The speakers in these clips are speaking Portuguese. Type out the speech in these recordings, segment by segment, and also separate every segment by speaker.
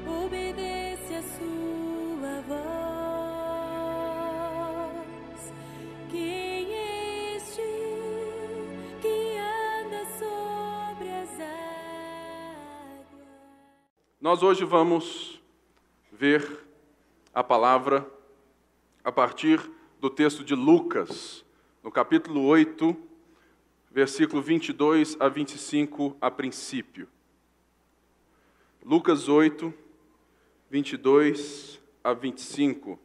Speaker 1: obedece a sua voz. Quem é este que anda sobre as águas?
Speaker 2: Nós hoje vamos ver a palavra a partir do texto de Lucas, no capítulo 8, versículo 22 a 25 a princípio. Lucas 8, 22 a 25.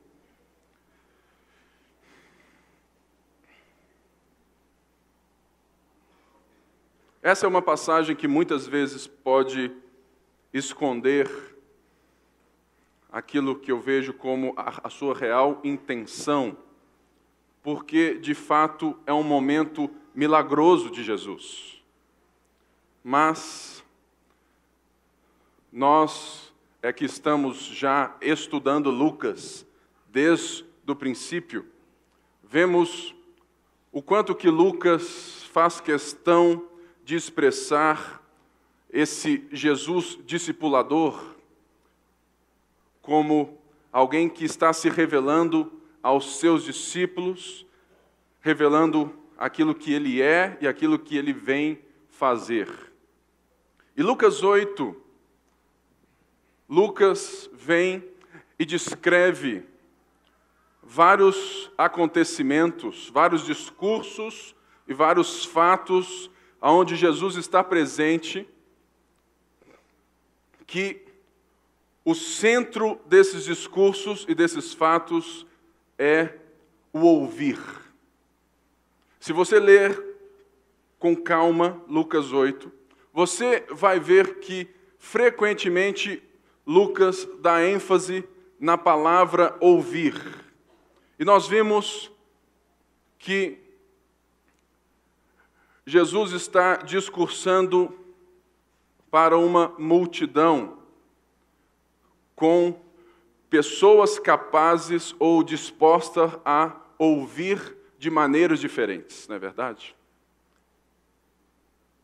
Speaker 2: Essa é uma passagem que muitas vezes pode esconder aquilo que eu vejo como a sua real intenção, porque, de fato, é um momento milagroso de Jesus. Mas nós que estamos já estudando Lucas desde o princípio, vemos o quanto que Lucas faz questão de expressar esse Jesus discipulador como alguém que está se revelando aos seus discípulos, revelando aquilo que ele é e aquilo que ele vem fazer. E Lucas 8, Lucas vem e descreve vários acontecimentos, vários discursos e vários fatos onde Jesus está presente, que o centro desses discursos e desses fatos é o ouvir. Se você ler com calma Lucas 8, você vai ver que frequentemente Lucas dá ênfase na palavra ouvir. E nós vimos que Jesus está discursando para uma multidão com pessoas capazes ou dispostas a ouvir de maneiras diferentes, não é verdade?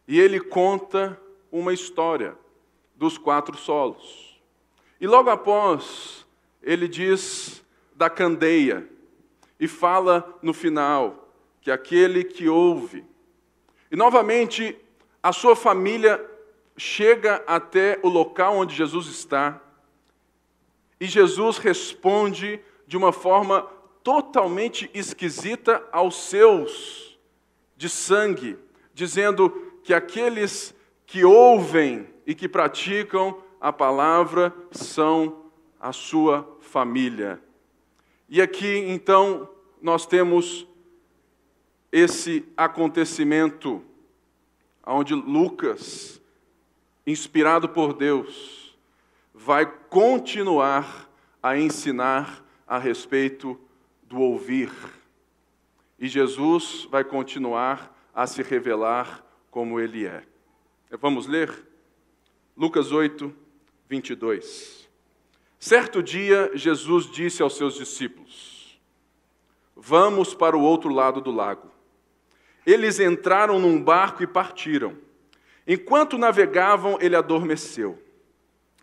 Speaker 2: E ele conta uma história dos 4 solos. E logo após, ele diz da candeia, e fala no final, que aquele que ouve. E novamente, a sua família chega até o local onde Jesus está, e Jesus responde de uma forma totalmente esquisita aos seus de sangue, dizendo que aqueles que ouvem e que praticam a palavra são a sua família. E aqui, então, nós temos esse acontecimento onde Lucas, inspirado por Deus, vai continuar a ensinar a respeito do ouvir. E Jesus vai continuar a se revelar como Ele é. Vamos ler? Lucas 8, 22. Certo dia, Jesus disse aos seus discípulos: vamos para o outro lado do lago. Eles entraram num barco e partiram. Enquanto navegavam, ele adormeceu.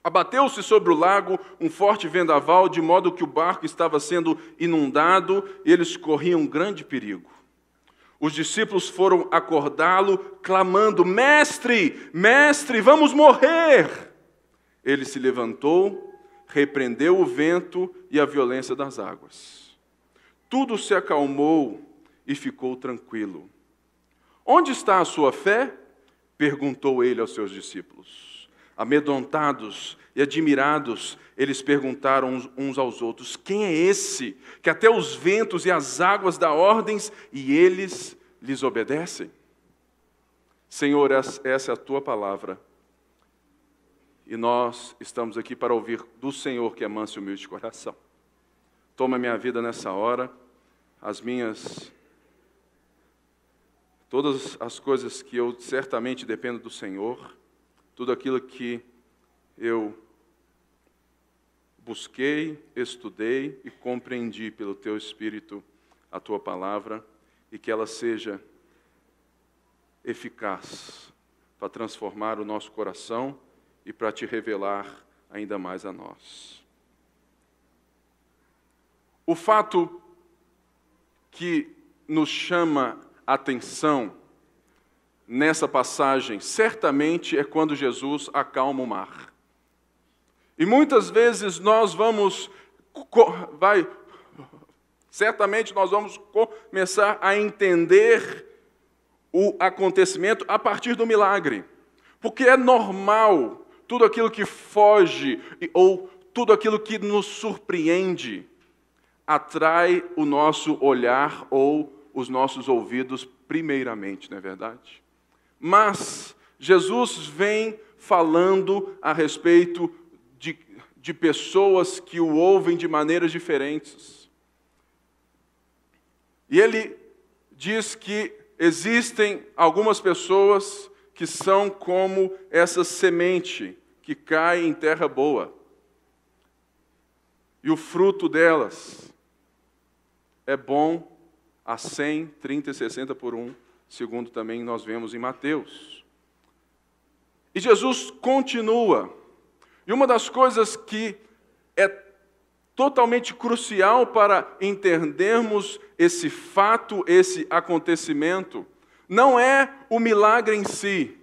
Speaker 2: Abateu-se sobre o lago um forte vendaval, de modo que o barco estava sendo inundado e eles corriam grande perigo. Os discípulos foram acordá-lo, clamando: Mestre, mestre, vamos morrer! Ele se levantou, repreendeu o vento e a violência das águas. Tudo se acalmou e ficou tranquilo. Onde está a sua fé? Perguntou ele aos seus discípulos. Amedrontados e admirados, eles perguntaram uns aos outros: quem é esse que até os ventos e as águas dá ordens e eles lhes obedecem? Senhor, essa é a tua palavra. E nós estamos aqui para ouvir do Senhor, que é manso e humilde de coração. Toma a minha vida nessa hora, todas as coisas que eu certamente dependo do Senhor, tudo aquilo que eu busquei, estudei e compreendi pelo Teu Espírito a Tua palavra, e que ela seja eficaz para transformar o nosso coração e para te revelar ainda mais a nós. O fato que nos chama a atenção nessa passagem, certamente é quando Jesus acalma o mar. E muitas vezes certamente nós vamos começar a entender o acontecimento a partir do milagre. Porque é normal tudo aquilo que foge ou tudo aquilo que nos surpreende atrai o nosso olhar ou os nossos ouvidos primeiramente, não é verdade? Mas Jesus vem falando a respeito de pessoas que o ouvem de maneiras diferentes. E ele diz que existem algumas pessoas que são como essa semente que cai em terra boa. E o fruto delas é bom a 100, 30 e 60 por 1, segundo também nós vemos em Mateus. E Jesus continua. E uma das coisas que é totalmente crucial para entendermos esse fato, esse acontecimento, não é o milagre em si,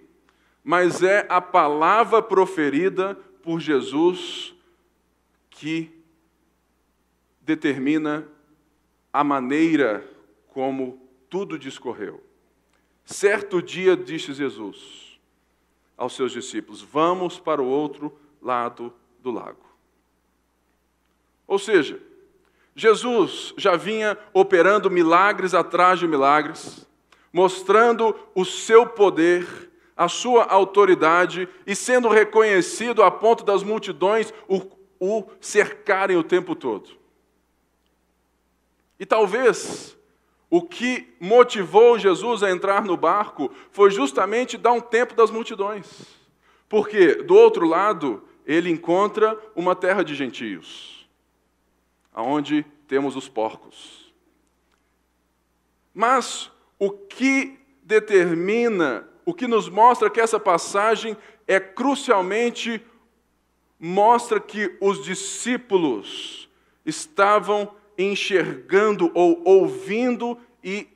Speaker 2: mas é a palavra proferida por Jesus que determina a maneira como tudo discorreu. Certo dia, disse Jesus aos seus discípulos: vamos para o outro lado do lago. Ou seja, Jesus já vinha operando milagres atrás de milagres, mostrando o seu poder, a sua autoridade e sendo reconhecido a ponto das multidões o cercarem o tempo todo. E talvez o que motivou Jesus a entrar no barco foi justamente dar um tempo das multidões. Porque, do outro lado, ele encontra uma terra de gentios, onde temos os porcos. Mas o que determina, o que nos mostra que essa passagem é crucialmente, mostra que os discípulos estavam enxergando ou ouvindo e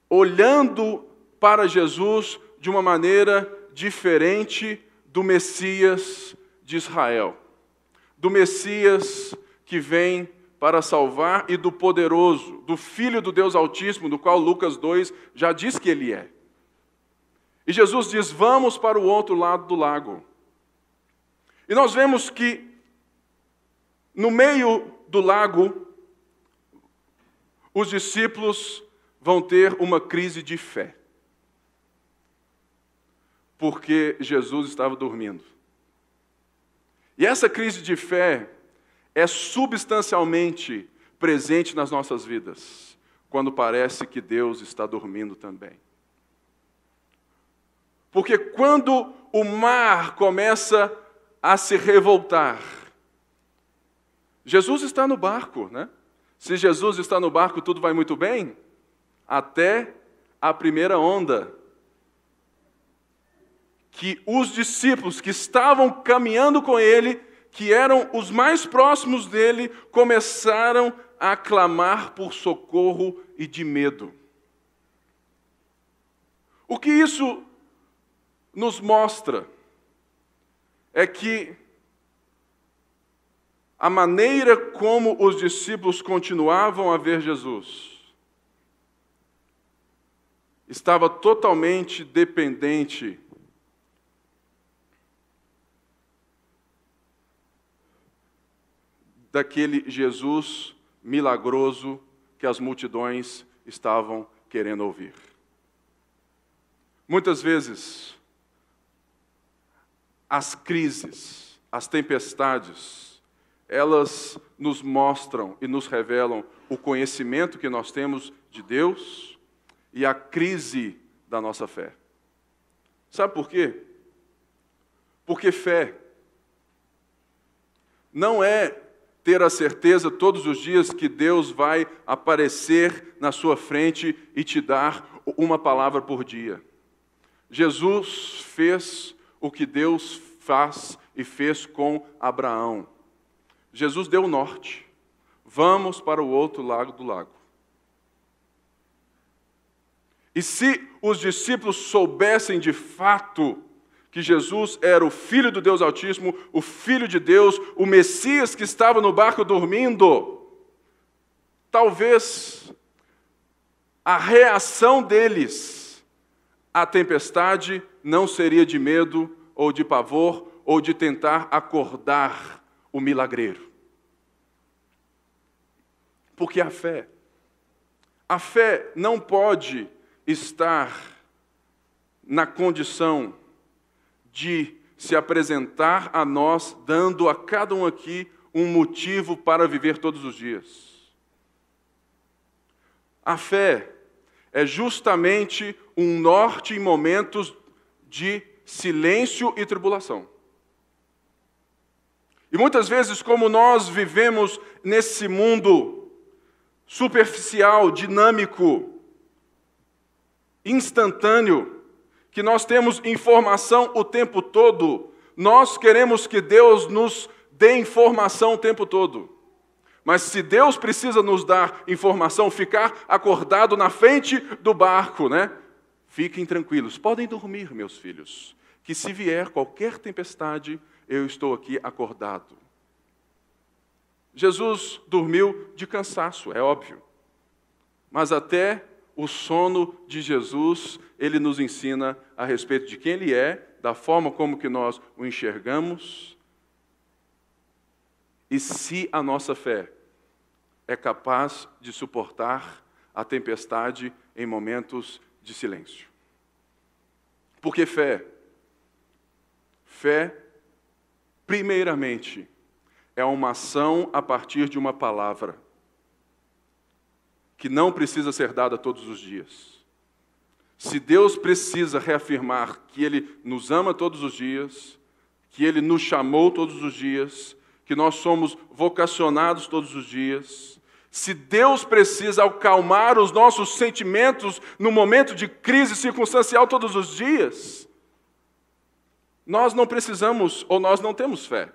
Speaker 2: olhando para Jesus de uma maneira diferente do Messias de Israel, do Messias que vem para salvar e do poderoso, do Filho do Deus Altíssimo, do qual Lucas 2 já diz que ele é. E Jesus diz: vamos para o outro lado do lago. E nós vemos que no meio do lago, os discípulos vão ter uma crise de fé. Porque Jesus estava dormindo. E essa crise de fé é substancialmente presente nas nossas vidas, quando parece que Deus está dormindo também. Porque quando o mar começa a se revoltar, Jesus está no barco, né? Se Jesus está no barco, tudo vai muito bem, até a primeira onda, que os discípulos que estavam caminhando com ele, que eram os mais próximos dele, começaram a clamar por socorro e de medo. O que isso nos mostra é que a maneira como os discípulos continuavam a ver Jesus estava totalmente dependente daquele Jesus milagroso que as multidões estavam querendo ouvir. Muitas vezes, as crises, as tempestades, elas nos mostram e nos revelam o conhecimento que nós temos de Deus e a crise da nossa fé. Sabe por quê? Porque fé não é ter a certeza todos os dias que Deus vai aparecer na sua frente e te dar uma palavra por dia. Jesus fez o que Deus faz e fez com Abraão. Jesus deu o norte. Vamos para o outro lado do lago. E se os discípulos soubessem de fato que Jesus era o Filho do Deus Altíssimo, o Filho de Deus, o Messias que estava no barco dormindo, talvez a reação deles à tempestade não seria de medo ou de pavor ou de tentar acordar o milagreiro. Porque a fé não pode estar na condição de se apresentar a nós, dando a cada um aqui um motivo para viver todos os dias. A fé é justamente um norte em momentos de silêncio e tribulação. E muitas vezes, como nós vivemos nesse mundo superficial, dinâmico, instantâneo, que nós temos informação o tempo todo, nós queremos que Deus nos dê informação o tempo todo. Mas se Deus precisa nos dar informação, ficar acordado na frente do barco, né? Fiquem tranquilos, podem dormir, meus filhos, que se vier qualquer tempestade, eu estou aqui acordado. Jesus dormiu de cansaço, é óbvio. Mas até o sono de Jesus, ele nos ensina a respeito de quem ele é, da forma como que nós o enxergamos, e se a nossa fé é capaz de suportar a tempestade em momentos de silêncio. Porque fé, primeiramente, é uma ação a partir de uma palavra, que não precisa ser dada todos os dias. Se Deus precisa reafirmar que Ele nos ama todos os dias, que Ele nos chamou todos os dias, que nós somos vocacionados todos os dias, se Deus precisa acalmar os nossos sentimentos no momento de crise circunstancial todos os dias, nós não precisamos, ou nós não temos fé,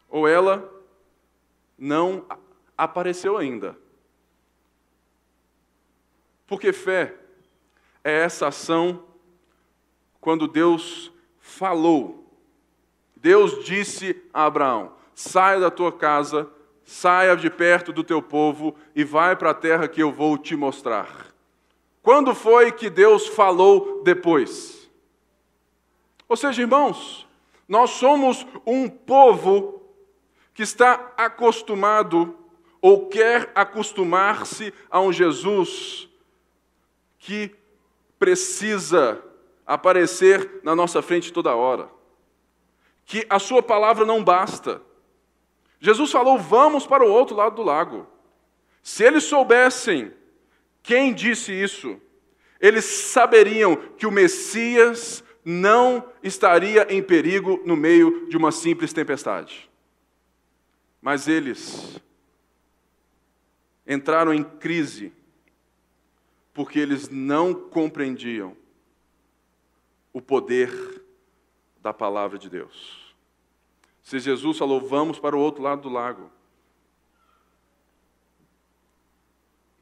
Speaker 2: ou ela não apareceu ainda. Porque fé é essa ação quando Deus falou. Deus disse a Abraão: saia da tua casa, saia de perto do teu povo e vai para a terra que eu vou te mostrar. Quando foi que Deus falou depois? Ou seja, irmãos, nós somos um povo que está acostumado ou quer acostumar-se a um Jesus que precisa aparecer na nossa frente toda hora, que a sua palavra não basta. Jesus falou: vamos para o outro lado do lago. Se eles soubessem quem disse isso, eles saberiam que o Messias não estaria em perigo no meio de uma simples tempestade. Mas eles entraram em crise porque eles não compreendiam o poder da palavra de Deus. Se Jesus falou: vamos para o outro lado do lago,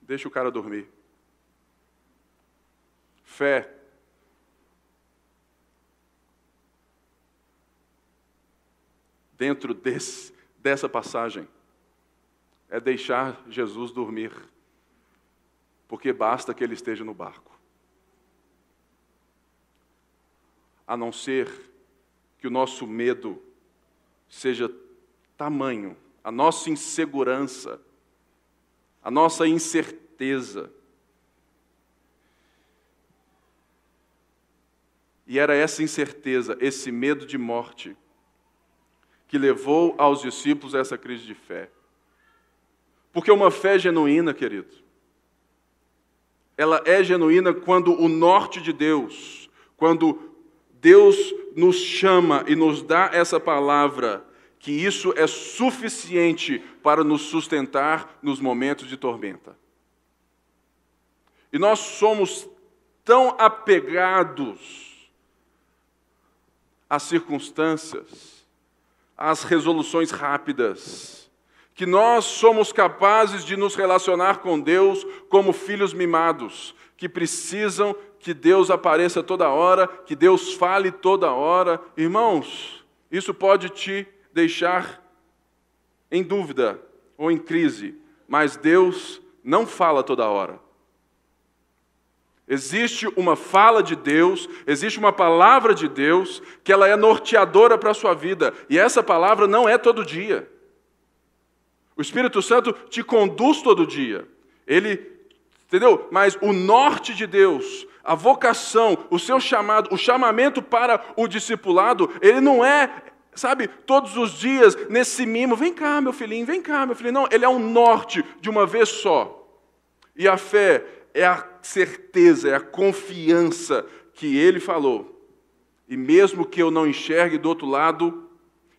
Speaker 2: deixa o cara dormir. Fé dentro dessa passagem é deixar Jesus dormir, porque basta que ele esteja no barco. A não ser que o nosso medo seja tamanho, a nossa insegurança, a nossa incerteza. E era essa incerteza, esse medo de morte, que levou aos discípulos a essa crise de fé. Porque uma fé genuína, querido, ela é genuína quando o norte de Deus, quando Deus nos chama e nos dá essa palavra, que isso é suficiente para nos sustentar nos momentos de tormenta. E nós somos tão apegados às circunstâncias, às resoluções rápidas, que nós somos capazes de nos relacionar com Deus como filhos mimados, que precisam que Deus apareça toda hora, que Deus fale toda hora. Irmãos, isso pode te deixar em dúvida ou em crise, mas Deus não fala toda hora. Existe uma fala de Deus, existe uma palavra de Deus, que ela é norteadora para a sua vida, e essa palavra não é todo dia. O Espírito Santo te conduz todo dia. Entendeu? Mas o norte de Deus, a vocação, o seu chamado, o chamamento para o discipulado, ele não é, sabe, todos os dias, nesse mimo, vem cá, meu filhinho, vem cá, meu filhinho. Não, ele é um norte de uma vez só. E a fé é a certeza, é a confiança que ele falou. E mesmo que eu não enxergue do outro lado,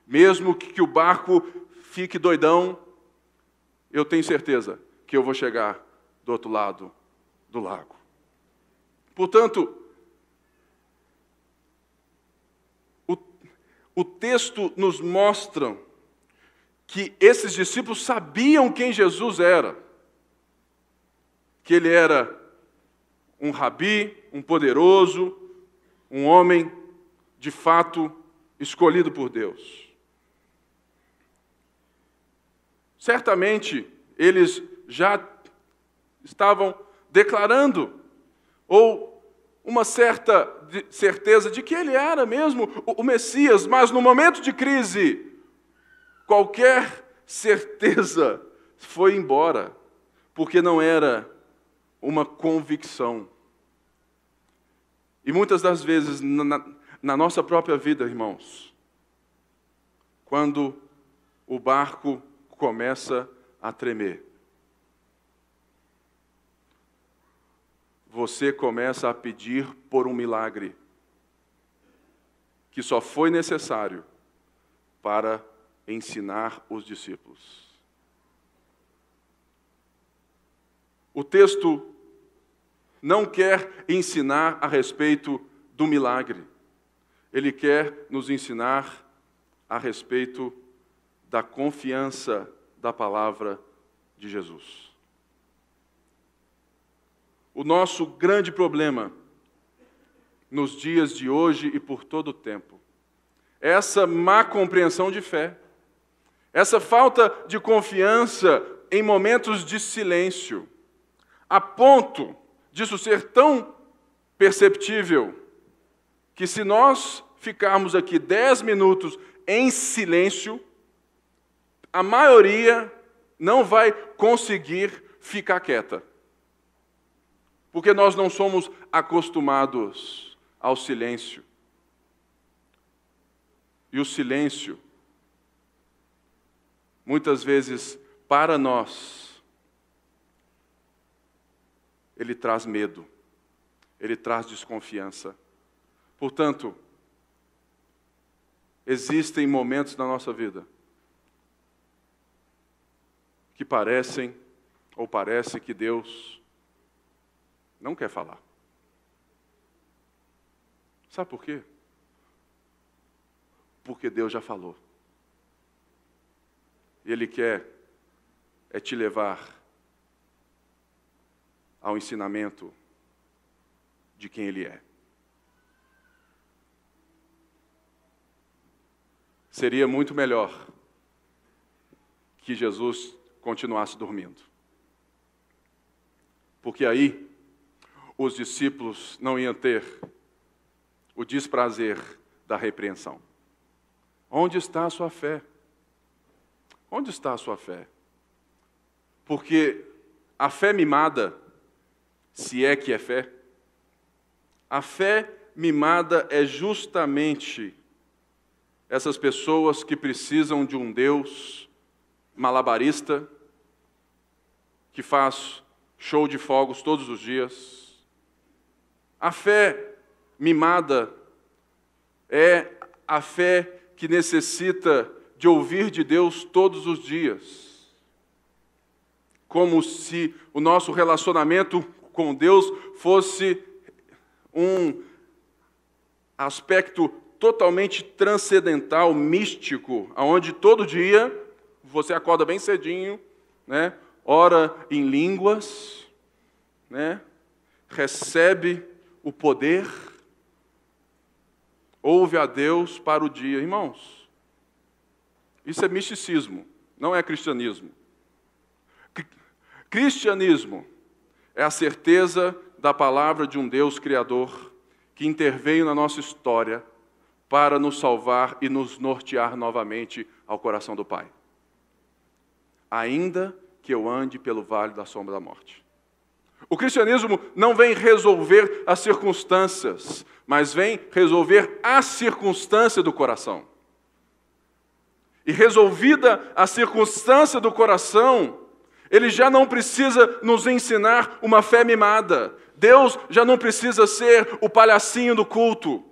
Speaker 2: mesmo que o barco fique doidão, eu tenho certeza que eu vou chegar do outro lado do lago. Portanto, o texto nos mostra que esses discípulos sabiam quem Jesus era. Que ele era um rabi, um poderoso, um homem, de fato, escolhido por Deus. Certamente, eles já estavam declarando, ou uma certa certeza de que ele era mesmo o Messias, mas no momento de crise, qualquer certeza foi embora, porque não era uma convicção. E muitas das vezes, na nossa própria vida, irmãos, quando o barco começa a tremer, você começa a pedir por um milagre que só foi necessário para ensinar os discípulos. O texto não quer ensinar a respeito do milagre. Ele quer nos ensinar a respeito da confiança da palavra de Jesus. O nosso grande problema nos dias de hoje e por todo o tempo é essa má compreensão de fé, essa falta de confiança em momentos de silêncio, a ponto disso ser tão perceptível que se nós ficarmos aqui 10 minutos em silêncio, a maioria não vai conseguir ficar quieta. Porque nós não somos acostumados ao silêncio. E o silêncio, muitas vezes, para nós, ele traz medo, ele traz desconfiança. Portanto, existem momentos na nossa vida que parece que Deus não quer falar. Sabe por quê? Porque Deus já falou. E Ele quer te levar ao ensinamento de quem Ele é. Seria muito melhor que Jesus continuasse dormindo. Porque aí os discípulos não iam ter o desprazer da repreensão. Onde está a sua fé? Onde está a sua fé? Porque a fé mimada, se é que é fé, a fé mimada é justamente essas pessoas que precisam de um Deus malabarista, que faz show de fogos todos os dias. A fé mimada é a fé que necessita de ouvir de Deus todos os dias. Como se o nosso relacionamento com Deus fosse um aspecto totalmente transcendental, místico, onde todo dia você acorda bem cedinho, né? Ora em línguas, né? Recebe o poder, ouve a Deus para o dia. Irmãos, isso é misticismo, não é cristianismo. Cristianismo é a certeza da palavra de um Deus Criador que interveio na nossa história para nos salvar e nos nortear novamente ao coração do Pai. Ainda que eu ande pelo vale da sombra da morte. O cristianismo não vem resolver as circunstâncias, mas vem resolver a circunstância do coração. E resolvida a circunstância do coração, ele já não precisa nos ensinar uma fé mimada. Deus já não precisa ser o palhacinho do culto,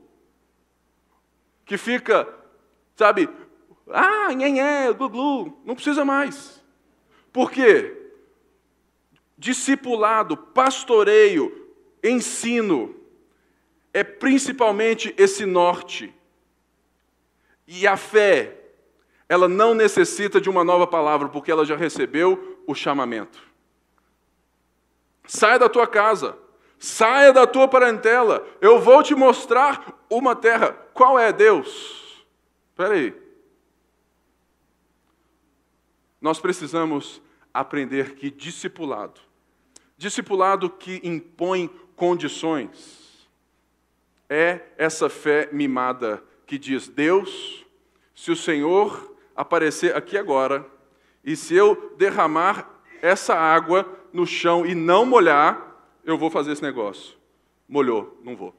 Speaker 2: que fica, sabe, nhenhé, glu-glu. Não precisa mais. Por quê? Discipulado, pastoreio, ensino, é principalmente esse norte. E a fé, ela não necessita de uma nova palavra, porque ela já recebeu o chamamento. Saia da tua casa, saia da tua parentela, eu vou te mostrar uma terra. Qual é Deus? Espera aí. Nós precisamos aprender que discipulado que impõe condições, é essa fé mimada que diz: Deus, se o Senhor aparecer aqui agora, e se eu derramar essa água no chão e não molhar, eu vou fazer esse negócio. Molhou, não vou.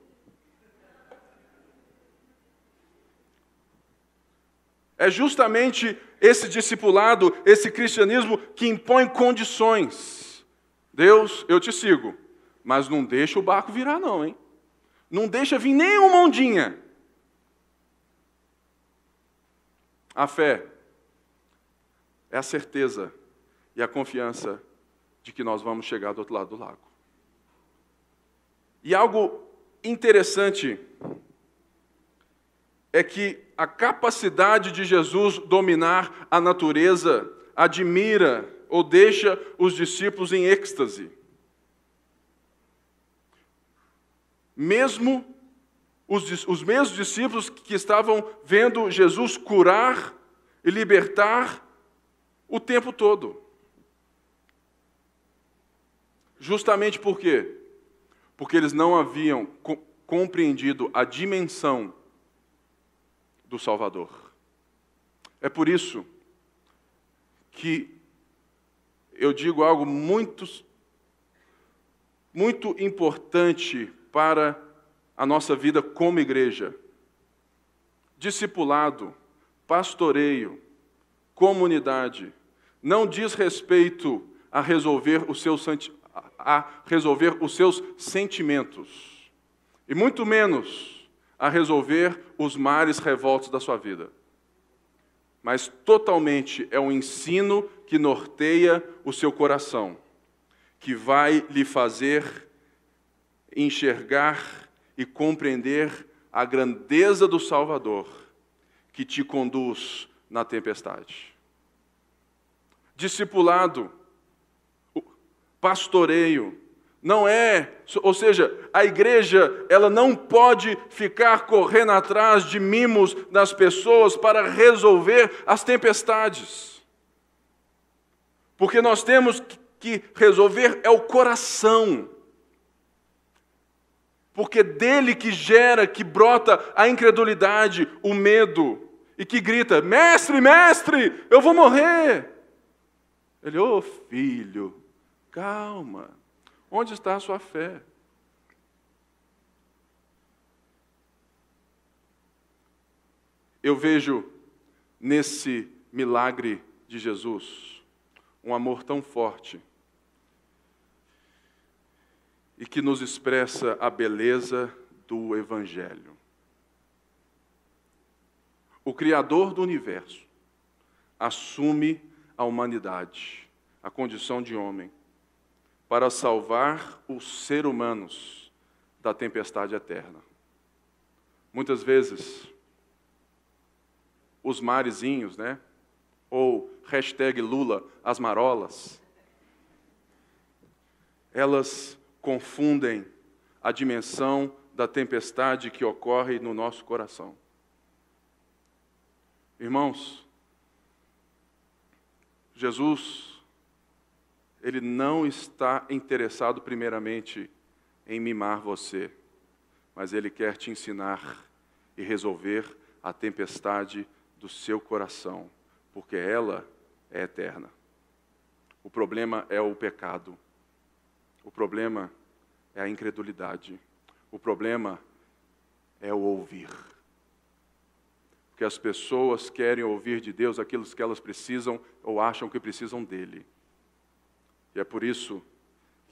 Speaker 2: É justamente esse discipulado, esse cristianismo que impõe condições. Deus, eu te sigo, mas não deixa o barco virar não, hein? Não deixa vir nenhuma ondinha. A fé é a certeza e a confiança de que nós vamos chegar do outro lado do lago. E algo interessante é que a capacidade de Jesus dominar a natureza admira ou deixa os discípulos em êxtase. Mesmo os mesmos discípulos que estavam vendo Jesus curar e libertar o tempo todo. Justamente por quê? Porque eles não haviam compreendido a dimensão do Salvador. É por isso que eu digo algo muito importante para a nossa vida como igreja. Discipulado, pastoreio, comunidade, não diz respeito a resolver os seus sentimentos, e muito menos a resolver os mares revoltos da sua vida. Mas totalmente é um ensino que norteia o seu coração, que vai lhe fazer enxergar e compreender a grandeza do Salvador, que te conduz na tempestade. Discipulado, pastoreio, não é, ou seja, a igreja, ela não pode ficar correndo atrás de mimos das pessoas para resolver as tempestades. Porque nós temos que resolver é o coração. Porque dele que gera, que brota a incredulidade, o medo, e que grita: mestre, mestre, eu vou morrer. Ele: ô filho, calma. Onde está a sua fé? Eu vejo nesse milagre de Jesus um amor tão forte e que nos expressa a beleza do Evangelho. O Criador do universo assume a humanidade, a condição de homem, para salvar os seres humanos da tempestade eterna. Muitas vezes, os marezinhos, né? Ou hashtag Lula, as marolas. Elas confundem a dimensão da tempestade que ocorre no nosso coração. Irmãos, Jesus, Ele não está interessado primeiramente em mimar você, mas Ele quer te ensinar e resolver a tempestade do seu coração, porque ela é eterna. O problema é o pecado. O problema é a incredulidade. O problema é o ouvir. Porque as pessoas querem ouvir de Deus aquilo que elas precisam ou acham que precisam dele. E é por isso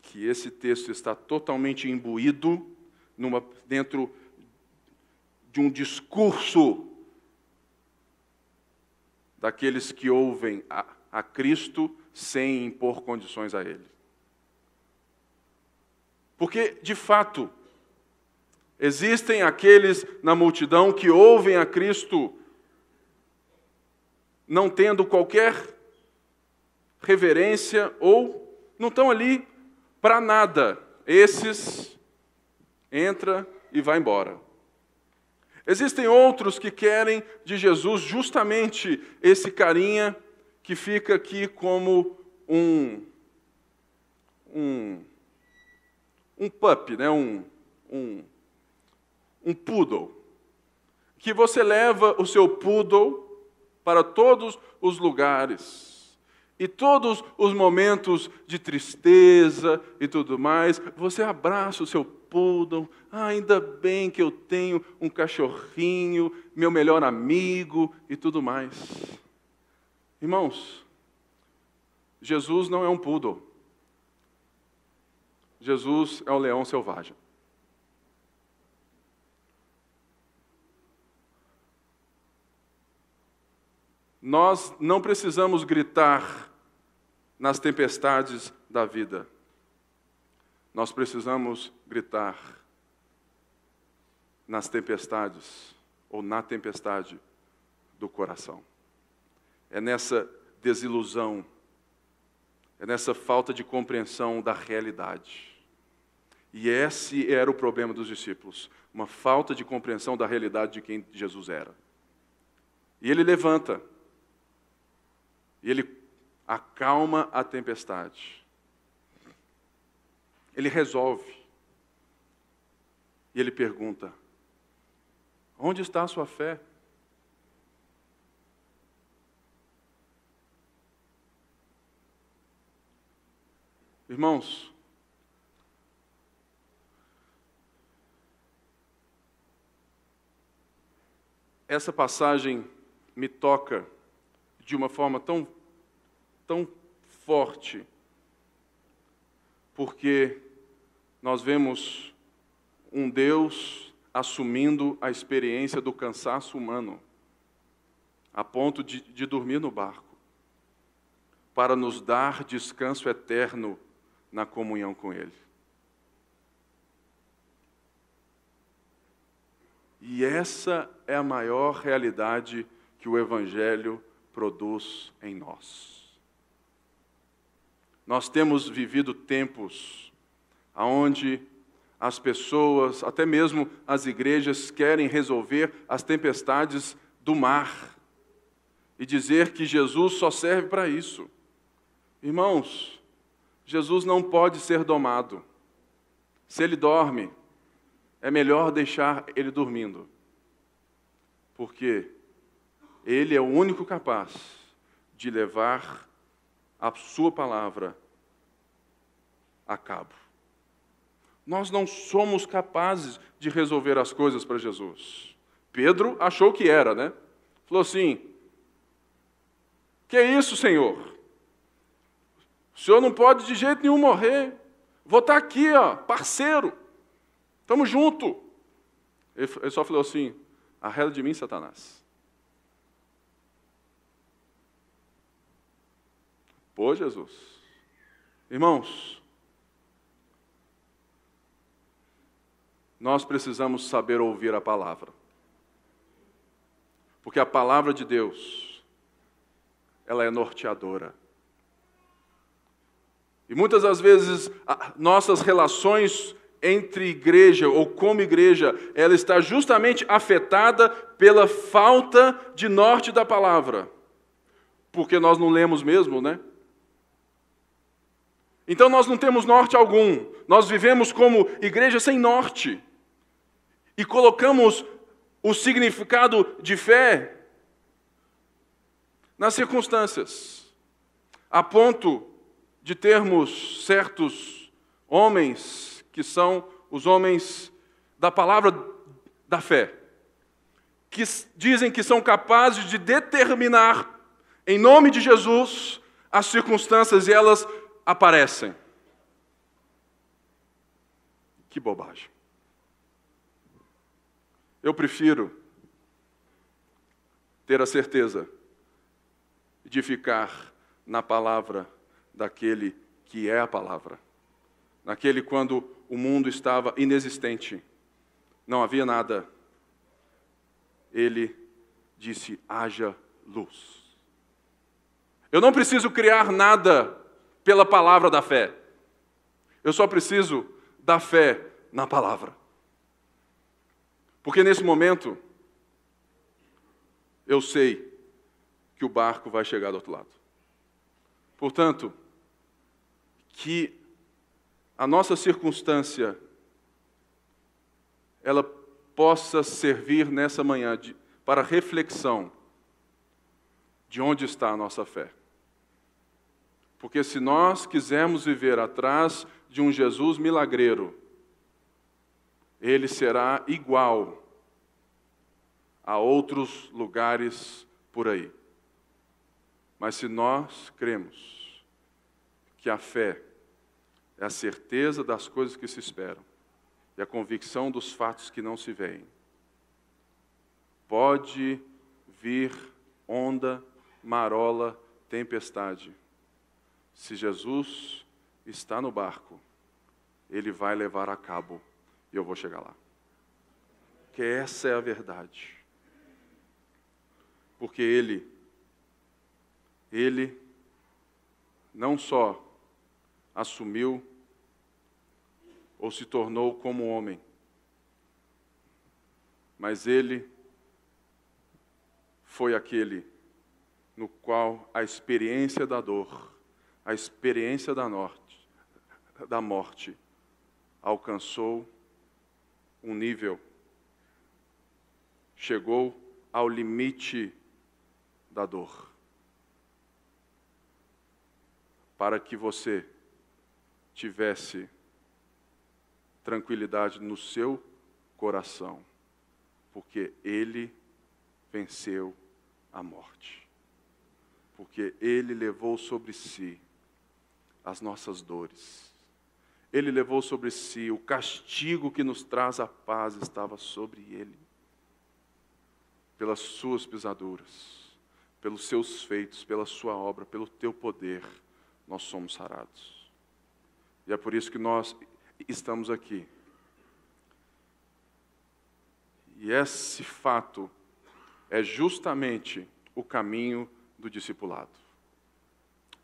Speaker 2: que esse texto está totalmente imbuído dentro de um discurso daqueles que ouvem a Cristo sem impor condições a Ele. Porque, de fato, existem aqueles na multidão que ouvem a Cristo não tendo qualquer reverência ou não estão ali para nada. Esses entra e vai embora. Existem outros que querem de Jesus justamente esse carinha que fica aqui como um pup, né? um poodle. Que você leva o seu poodle para todos os lugares. E todos os momentos de tristeza e tudo mais, você abraça o seu poodle. Ah, ainda bem que eu tenho um cachorrinho, meu melhor amigo e tudo mais. Irmãos, Jesus não é um poodle. Jesus é um leão selvagem. Nós não precisamos gritar nas tempestades da vida. Nós precisamos gritar nas tempestades, ou na tempestade do coração. É nessa desilusão, é nessa falta de compreensão da realidade. E esse era o problema dos discípulos, uma falta de compreensão da realidade de quem Jesus era. E ele levanta, e ele acalma a tempestade. Ele resolve. E ele pergunta: onde está a sua fé? Irmãos, essa passagem me toca de uma forma tão forte, porque nós vemos um Deus assumindo a experiência do cansaço humano, a ponto de dormir no barco, para nos dar descanso eterno na comunhão com Ele. E essa é a maior realidade que o Evangelho produz em nós. Nós temos vivido tempos onde as pessoas, até mesmo as igrejas, querem resolver as tempestades do mar e dizer que Jesus só serve para isso. Irmãos, Jesus não pode ser domado. Se Ele dorme, é melhor deixar Ele dormindo, porque Ele é o único capaz de levar a sua palavra a cabo. Nós não somos capazes de resolver as coisas para Jesus. Pedro achou que era, né? Falou assim: que é isso, Senhor? O Senhor não pode de jeito nenhum morrer. Vou estar aqui, ó, parceiro. Estamos juntos. Ele só falou assim: arreda de mim, Satanás. Pô, Jesus. Irmãos, nós precisamos saber ouvir a palavra. Porque a palavra de Deus, ela é norteadora. E muitas das vezes, nossas relações entre igreja ou como igreja, ela está justamente afetada pela falta de norte da palavra. Porque nós não lemos mesmo, né? Então nós não temos norte algum. Nós vivemos como igreja sem norte. E colocamos o significado de fé nas circunstâncias, a ponto de termos certos homens que são os homens da palavra da fé, que dizem que são capazes de determinar, em nome de Jesus, as circunstâncias e elas aparecem. Que bobagem. Eu prefiro ter a certeza de ficar na palavra daquele que é a palavra. Naquele quando o mundo estava inexistente, não havia nada. Ele disse, haja luz. Eu não preciso criar nada pela palavra da fé. Eu só preciso da fé na palavra. Porque nesse momento, eu sei que o barco vai chegar do outro lado. Portanto, que a nossa circunstância, ela possa servir nessa manhã para reflexão de onde está a nossa fé. Porque se nós quisermos viver atrás de um Jesus milagreiro, ele será igual a outros lugares por aí. Mas se nós cremos que a fé é a certeza das coisas que se esperam e a convicção dos fatos que não se veem, pode vir onda, marola, tempestade. Se Jesus está no barco, ele vai levar a cabo e eu vou chegar lá. Que essa é a verdade. Porque ele não só assumiu ou se tornou como homem, mas ele foi aquele no qual a experiência da dor, a experiência da morte, alcançou um nível, chegou ao limite da dor, para que você tivesse tranquilidade no seu coração, porque ele venceu a morte, porque ele levou sobre si as nossas dores, ele levou sobre si o castigo que nos traz a paz, estava sobre ele, pelas suas pisaduras, pelos seus feitos, pela sua obra, pelo teu poder, nós somos sarados. E é por isso que nós estamos aqui. E esse fato é justamente o caminho do discipulado.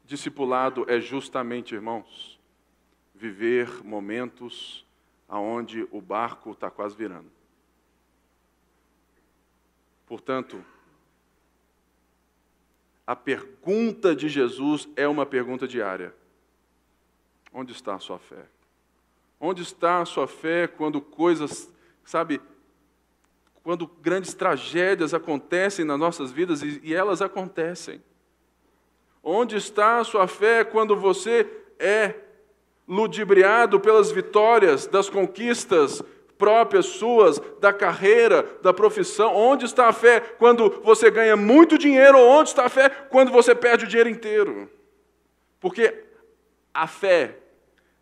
Speaker 2: Discipulado é justamente, irmãos, viver momentos onde o barco está quase virando. Portanto, a pergunta de Jesus é uma pergunta diária. Onde está a sua fé? Onde está a sua fé quando coisas, quando grandes tragédias acontecem nas nossas vidas e elas acontecem? Onde está a sua fé quando você é ludibriado pelas vitórias, das conquistas próprias suas, da carreira, da profissão? Onde está a fé quando você ganha muito dinheiro? Ou onde está a fé quando você perde o dinheiro inteiro? Porque a fé,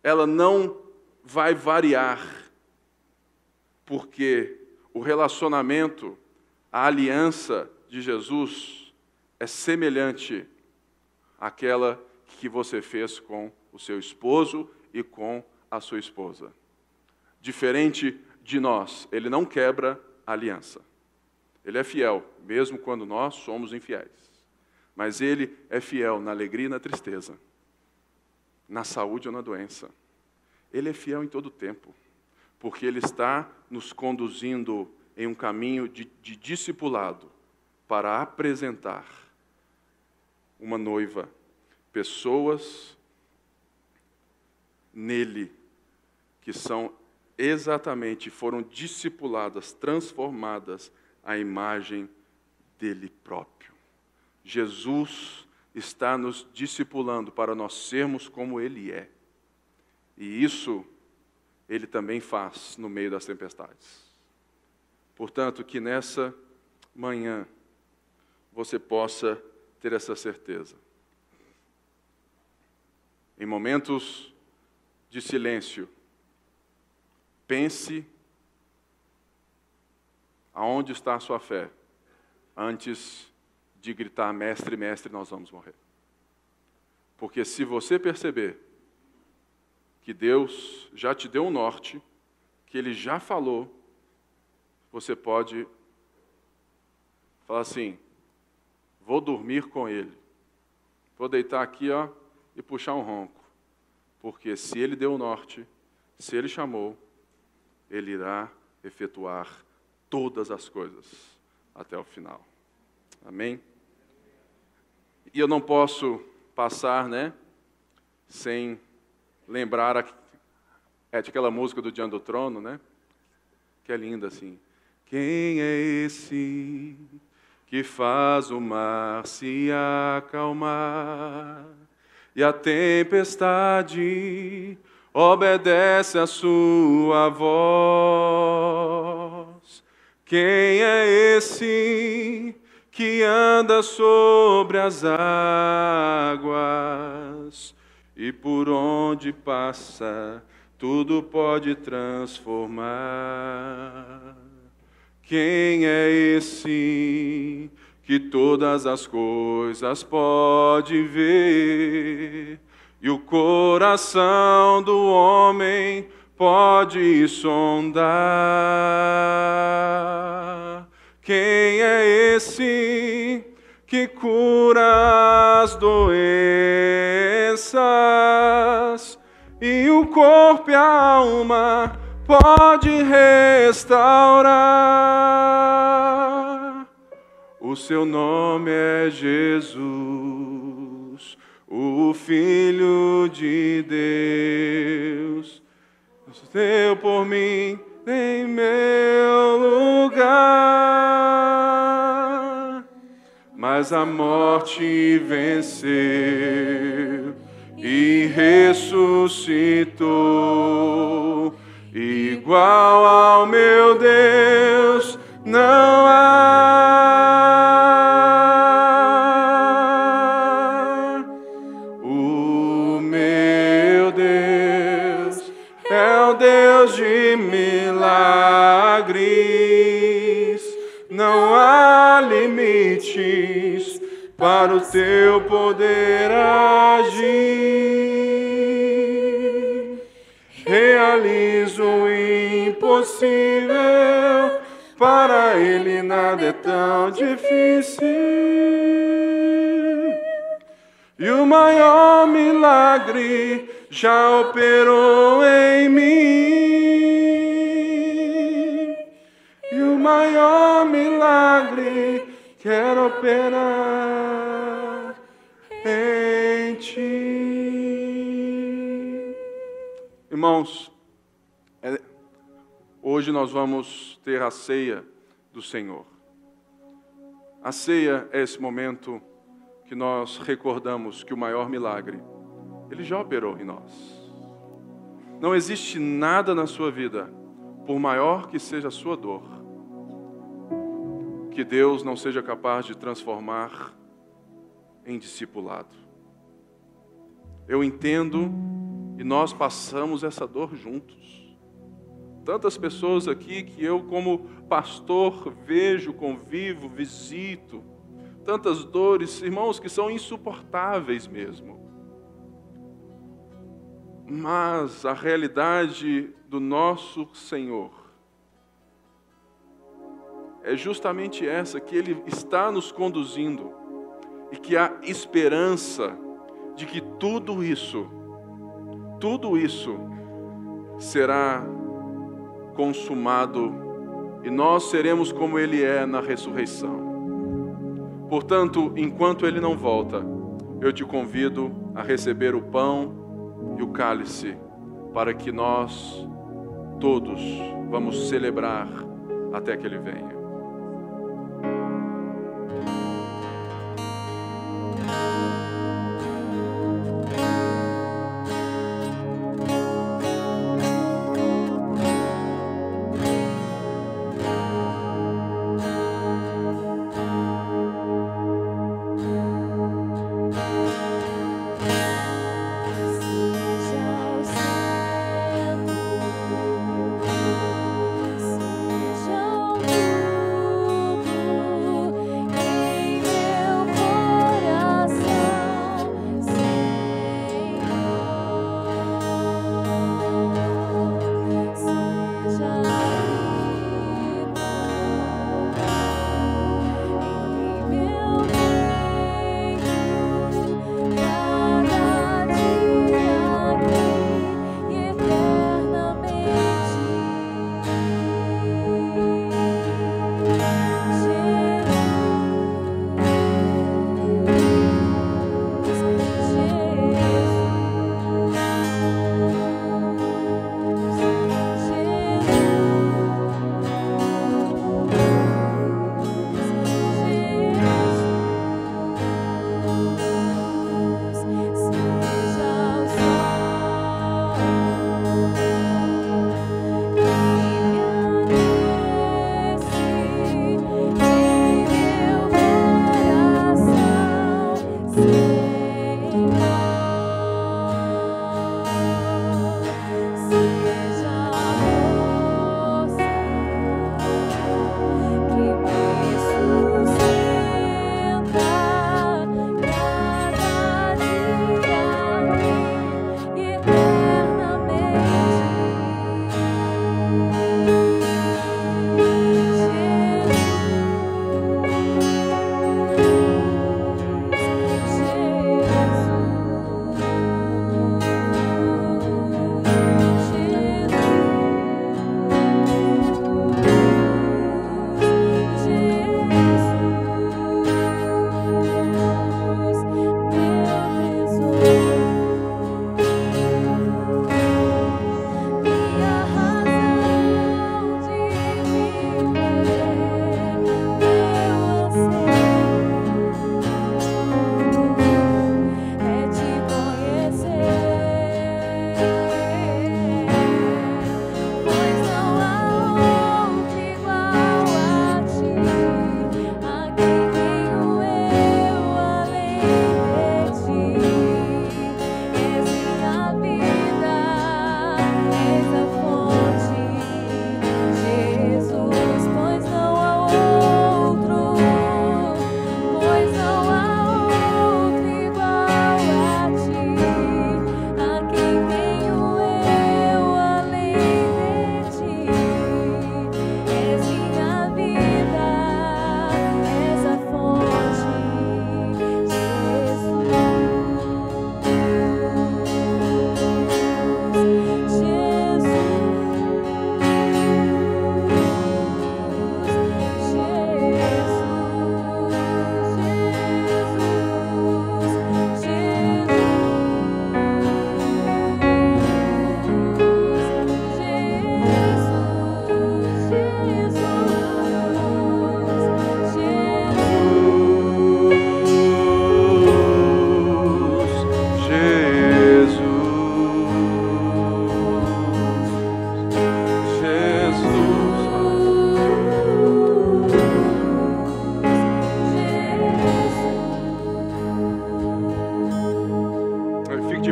Speaker 2: ela não vai variar, porque o relacionamento, a aliança de Jesus é semelhante àquela que você fez com o seu esposo e com a sua esposa. Diferente de nós, ele não quebra a aliança. Ele é fiel, mesmo quando nós somos infiéis. Mas Ele é fiel na alegria e na tristeza, na saúde ou na doença. Ele é fiel em todo o tempo, porque Ele está nos conduzindo em um caminho de discipulado para apresentar uma noiva, pessoas nele que são exatamente, foram discipuladas, transformadas à imagem dele próprio. Jesus está nos discipulando para nós sermos como Ele é. E isso Ele também faz no meio das tempestades. Portanto, que nessa manhã você possa ter essa certeza. Em momentos de silêncio, pense aonde está a sua fé, antes de gritar, mestre, mestre, nós vamos morrer. Porque se você perceber que Deus já te deu um norte, que Ele já falou, você pode falar assim, vou dormir com Ele. Vou deitar aqui, e puxar um ronco. Porque se Ele deu o norte, se Ele chamou, Ele irá efetuar todas as coisas até o final. Amém? E eu não posso passar, sem lembrar de aquela música do Diante do Trono, que é linda assim. Quem é esse que faz o mar se acalmar e a tempestade obedece a sua voz? Quem é esse que anda sobre as águas e por onde passa tudo pode transformar? Quem é esse que todas as coisas pode ver e o coração do homem pode sondar? Quem é esse que cura as doenças e o corpo e a alma pode restaurar? O seu nome é Jesus, o Filho de Deus. Deu por mim em meu lugar, mas a morte venceu e ressuscitou. Igual ao meu Deus não há. O meu Deus é o Deus de milagres. Não há limites para o teu poder agir. Realiza o impossível, para Ele nada é tão difícil. E o maior milagre já operou em mim. E o maior milagre quer operar em ti. Irmãos, hoje nós vamos ter a ceia do Senhor. A ceia é esse momento que nós recordamos que o maior milagre, Ele já operou em nós. Não existe nada na sua vida, por maior que seja a sua dor, que Deus não seja capaz de transformar em discipulado. Eu entendo e nós passamos essa dor juntos. Tantas pessoas aqui que eu, como pastor, vejo, convivo, visito. Tantas dores, irmãos, que são insuportáveis mesmo. Mas a realidade do nosso Senhor é justamente essa, que Ele está nos conduzindo e que há esperança de que tudo isso será consumado e nós seremos como Ele é na ressurreição. Portanto, enquanto Ele não volta, eu te convido a receber o pão e o cálice, para que nós todos vamos celebrar até que Ele venha.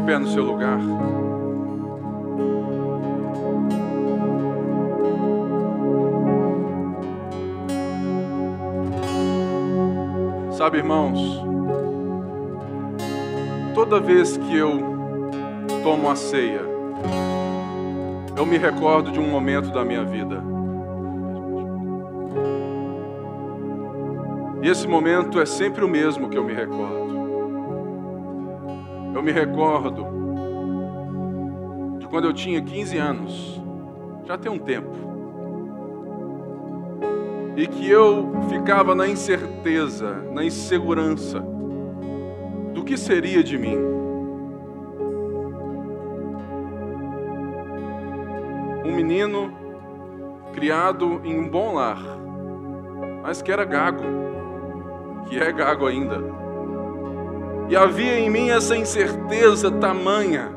Speaker 2: pé no seu lugar. Sabe, irmãos, toda vez que eu tomo a ceia, eu me recordo de um momento da minha vida. E esse momento é sempre o mesmo que eu me recordo. Eu me recordo de quando eu tinha 15 anos, já tem um tempo, e que eu ficava na incerteza, na insegurança do que seria de mim. Um menino criado em um bom lar, mas que era gago, que é gago ainda. E havia em mim essa incerteza tamanha,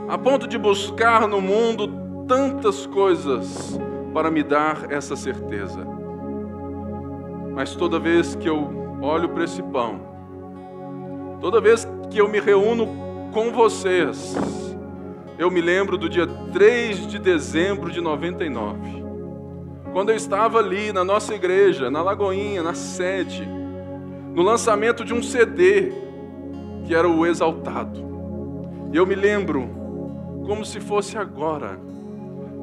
Speaker 2: a ponto de buscar no mundo tantas coisas para me dar essa certeza. Mas toda vez que eu olho para esse pão, toda vez que eu me reúno com vocês, eu me lembro do dia 3 de dezembro de 99, quando eu estava ali na nossa igreja, na Lagoinha, na sede, no lançamento de um CD, que era o Exaltado. E eu me lembro, como se fosse agora,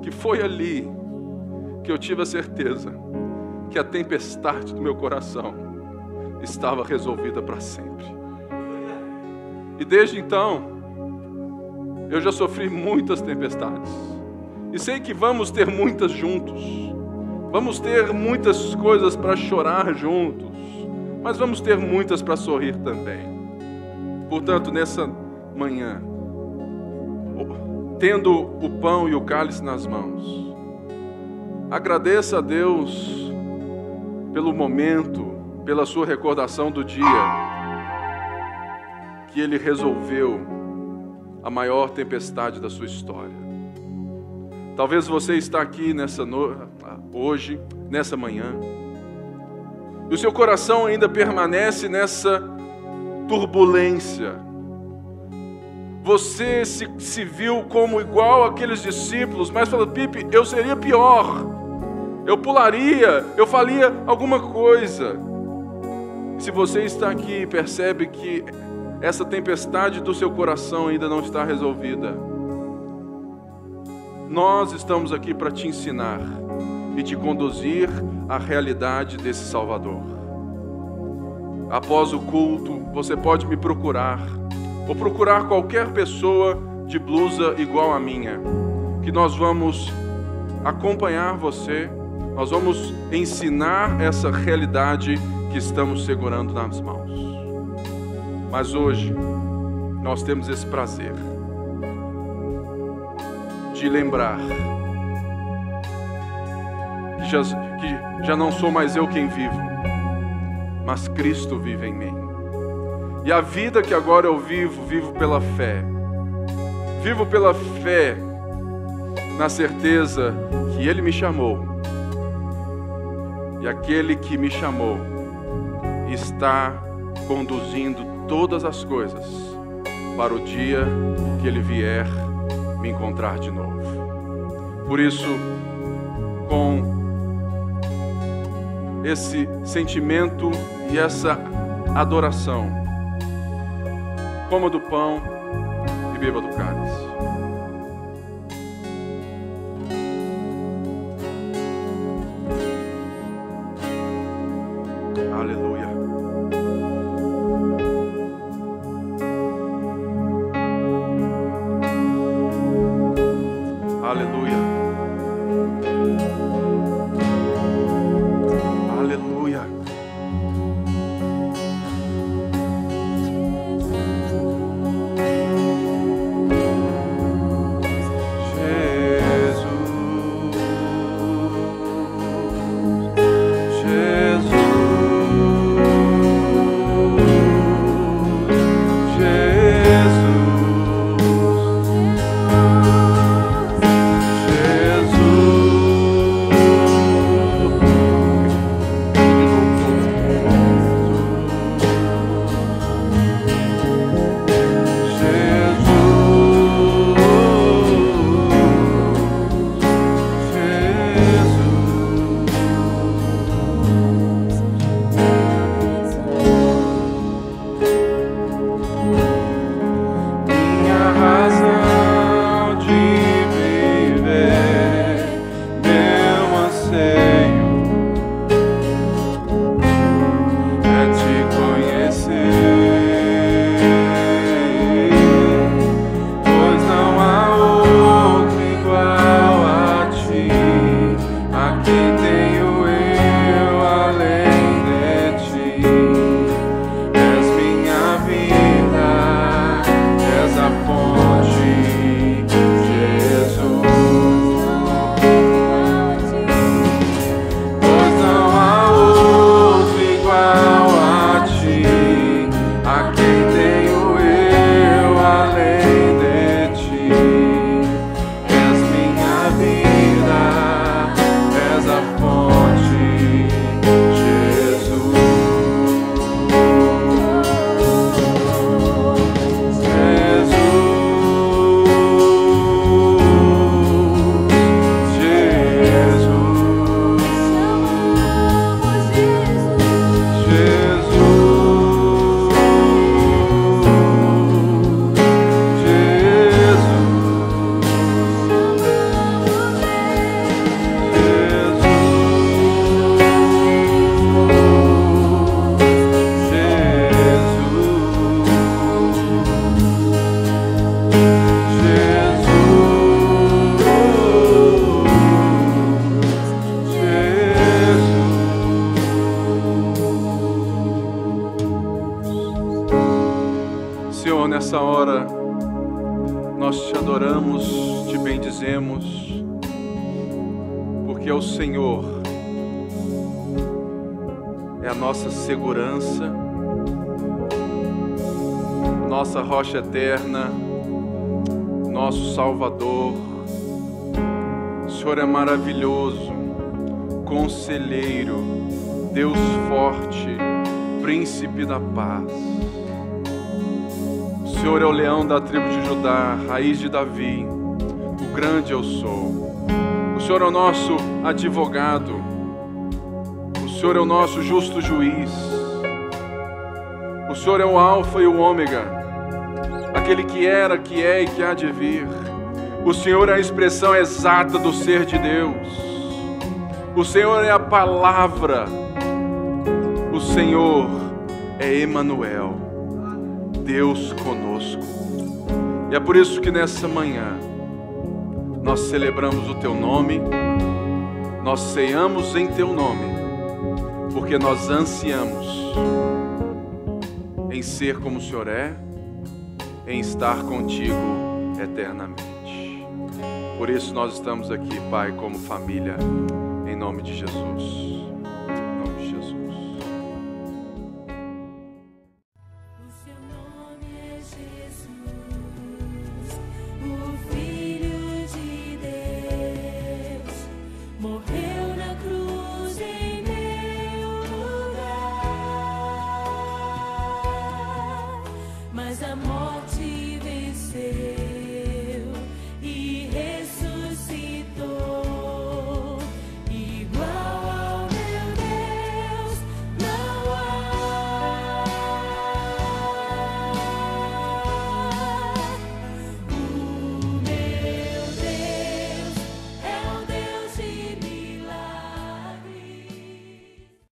Speaker 2: que foi ali que eu tive a certeza que a tempestade do meu coração estava resolvida para sempre. E desde então, eu já sofri muitas tempestades. E sei que vamos ter muitas juntos. Vamos ter muitas coisas para chorar juntos. Mas vamos ter muitas para sorrir também. Portanto, nessa manhã, tendo o pão e o cálice nas mãos, agradeça a Deus pelo momento, pela sua recordação do dia que Ele resolveu a maior tempestade da sua história. Talvez você está aqui hoje, nessa manhã, e o seu coração ainda permanece nessa turbulência. Você se viu como igual àqueles discípulos, mas falou: Pipe, eu seria pior. Eu pularia, eu faria alguma coisa. Se você está aqui e percebe que essa tempestade do seu coração ainda não está resolvida, nós estamos aqui para te ensinar e te conduzir à realidade desse Salvador. Após o culto, você pode me procurar, ou procurar qualquer pessoa de blusa igual à minha, que nós vamos acompanhar você, nós vamos ensinar essa realidade que estamos segurando nas mãos. Mas hoje, nós temos esse prazer de lembrar que já não sou mais eu quem vivo, mas Cristo vive em mim. E a vida que agora eu vivo pela fé. Vivo pela fé na certeza que Ele me chamou. E aquele que me chamou está conduzindo todas as coisas para o dia que Ele vier me encontrar de novo. Por isso, com esse sentimento e essa adoração, coma do pão e beba do cálice. Aleluia. Aleluia. Aleluia. Senhor, nessa hora, nós te adoramos, te bendizemos, porque o Senhor é a nossa segurança, nossa rocha eterna, nosso Salvador. O Senhor é maravilhoso, conselheiro, Deus forte, príncipe da paz. O Senhor é o leão da tribo de Judá, raiz de Davi, o grande eu sou. O Senhor é o nosso advogado, o Senhor é o nosso justo juiz. O Senhor é o Alfa e o Ômega, aquele que era, que é e que há de vir. O Senhor é a expressão exata do ser de Deus. O Senhor é a palavra. O Senhor é Emanuel, Deus conosco. E é por isso que nessa manhã nós celebramos o Teu nome, nós ceiamos em Teu nome, porque nós ansiamos em ser como o Senhor é, em estar contigo eternamente. Por isso nós estamos aqui, Pai, como família, em nome de Jesus.